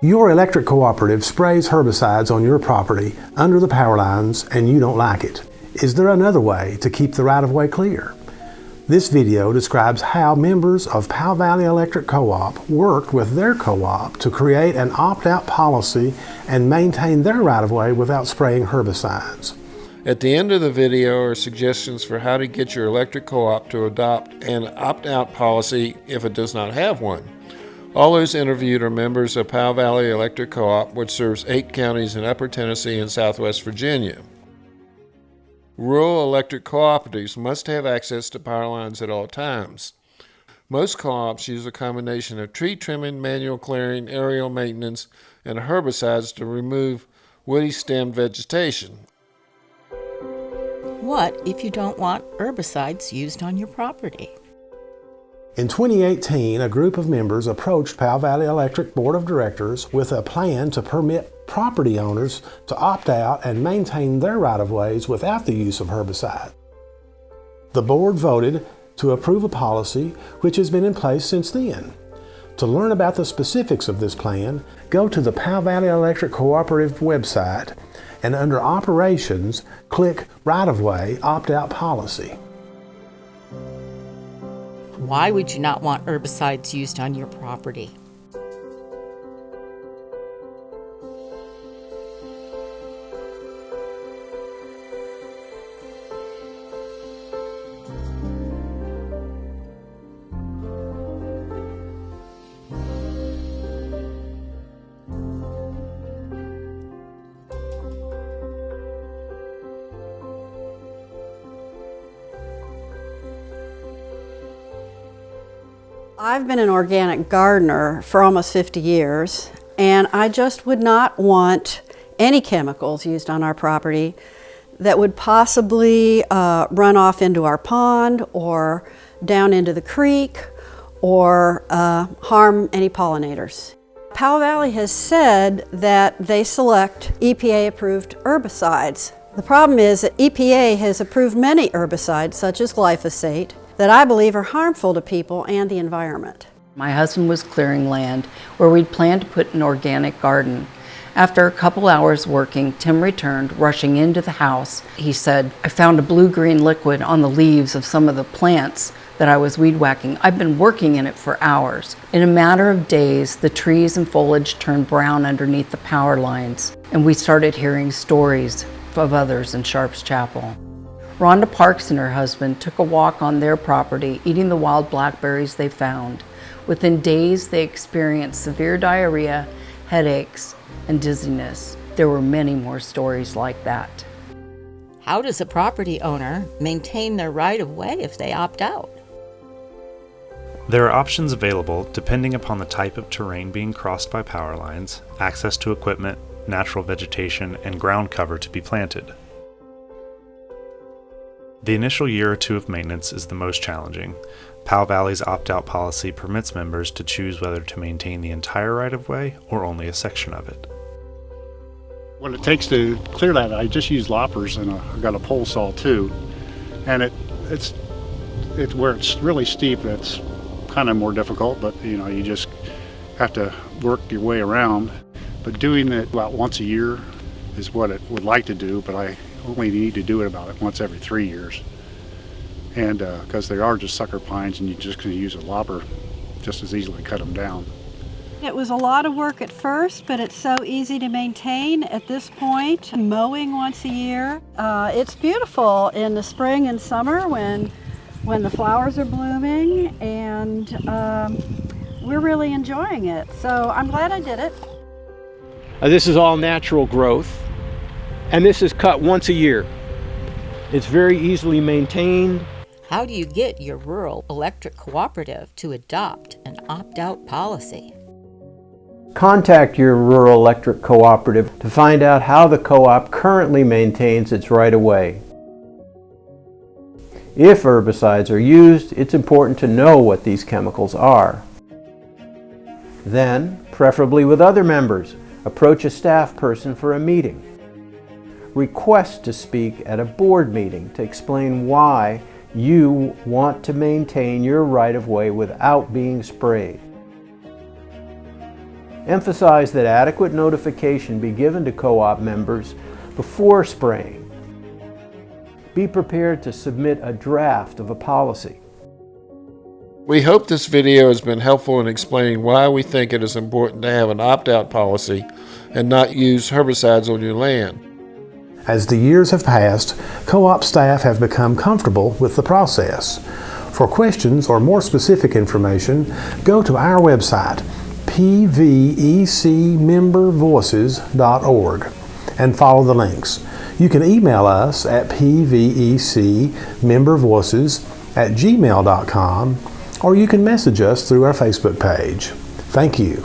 Your electric cooperative sprays herbicides on your property under the power lines and you don't like it. Is there another way to keep the right-of-way clear? This video describes how members of Powell Valley Electric Co-op worked with their co-op to create an opt-out policy and maintain their right-of-way without spraying herbicides. At the end of the video are suggestions for how to get your electric co-op to adopt an opt-out policy if it does not have one. All those interviewed are members of Powell Valley Electric Co-op, which serves 8 counties in Upper Tennessee and Southwest Virginia. Rural electric cooperatives must have access to power lines at all times. Most co-ops use a combination of tree trimming, manual clearing, aerial maintenance, and herbicides to remove woody stem vegetation. What if you don't want herbicides used on your property? In 2018, a group of members approached Powell Valley Electric Board of Directors with a plan to permit property owners to opt out and maintain their right-of-ways without the use of herbicide. The board voted to approve a policy which has been in place since then. To learn about the specifics of this plan, go to the Powell Valley Electric Cooperative website and under Operations, click Right-of-Way Opt-out Policy. Why would you not want herbicides used on your property? I've been an organic gardener for almost 50 years, and I just would not want any chemicals used on our property that would possibly run off into our pond or down into the creek or harm any pollinators. Powell Valley has said that they select EPA-approved herbicides. The problem is that EPA has approved many herbicides, such as glyphosate, that I believe are harmful to people and the environment. My husband was clearing land where we'd planned to put an organic garden. After a couple hours working, Tim returned, rushing into the house. He said, "I found a blue-green liquid on the leaves of some of the plants that I was weed whacking. I've been working in it for hours." In a matter of days, the trees and foliage turned brown underneath the power lines, and we started hearing stories of others in Sharps Chapel. Rhonda Parks and her husband took a walk on their property, eating the wild blackberries they found. Within days, they experienced severe diarrhea, headaches, and dizziness. There were many more stories like that. How does a property owner maintain their right-of-way if they opt out? There are options available depending upon the type of terrain being crossed by power lines, access to equipment, natural vegetation, and ground cover to be planted. The initial year or two of maintenance is the most challenging. Powell Valley's opt-out policy permits members to choose whether to maintain the entire right-of-way or only a section of it. What it takes to clear that, I just use loppers, and I've got a pole saw too. And it's where it's really steep, it's kind of more difficult, but you just have to work your way around. But doing it about once a year is what it would like to do, but I only need to do it about once every 3 years. And because they are just sucker pines, and you just can use a lopper just as easily cut them down. It was a lot of work at first, but it's so easy to maintain at this point. Mowing once a year. It's beautiful in the spring and summer when the flowers are blooming, and we're really enjoying it. So I'm glad I did it. This is all natural growth, and this is cut once a year. It's very easily maintained. How do you get your rural electric cooperative to adopt an opt-out policy? Contact your rural electric cooperative to find out how the co-op currently maintains its right-of-way. If herbicides are used, it's important to know what these chemicals are. Then, preferably with other members, approach a staff person for a meeting. Request to speak at a board meeting to explain why You want to maintain your right-of-way without being sprayed. Emphasize that adequate notification be given to co-op members before spraying. Be prepared to submit a draft of a policy. We hope this video has been helpful in explaining why we think it is important to have an opt-out policy and not use herbicides on your land. As the years have passed, co-op staff have become comfortable with the process. For questions or more specific information, go to our website, pvecmembervoices.org, and follow the links. You can email us at pvecmembervoices@gmail.com, or you can message us through our Facebook page. Thank you.